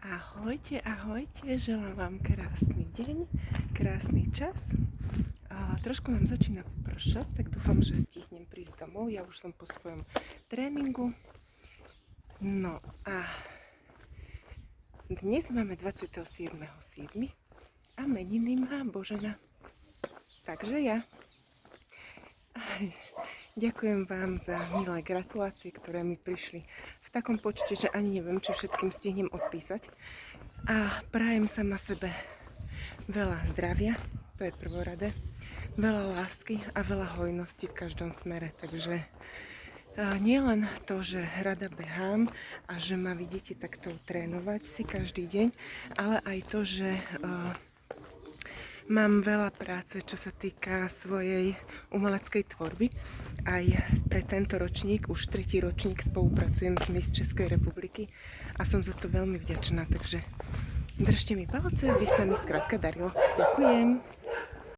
Ahojte, ahojte, želám vám krásny deň, krásny čas. Trošku nám začína pršať, tak dúfam, že stihnem prísť domov. Ja už som po svojom tréningu. No a dnes máme 27.7. a meniny má Božena. Takže ja. Ďakujem vám za milé gratulácie, ktoré mi prišli v takom počte, že ani neviem, či všetkým stihnem odpísať. A prajem sama sebe veľa zdravia, to je prvoradé, veľa lásky a veľa hojnosti v každom smere. Takže nie len to, že rada behám a že ma vidíte takto trénovať si každý deň, ale aj to, že mám veľa práce, čo sa týka svojej umeleckej tvorby. Aj pre tento ročník, už tretí ročník, spolupracujem s Miss Českej republiky a som za to veľmi vďačná, takže držte mi palce, aby sa mi skrátka darilo. Ďakujem.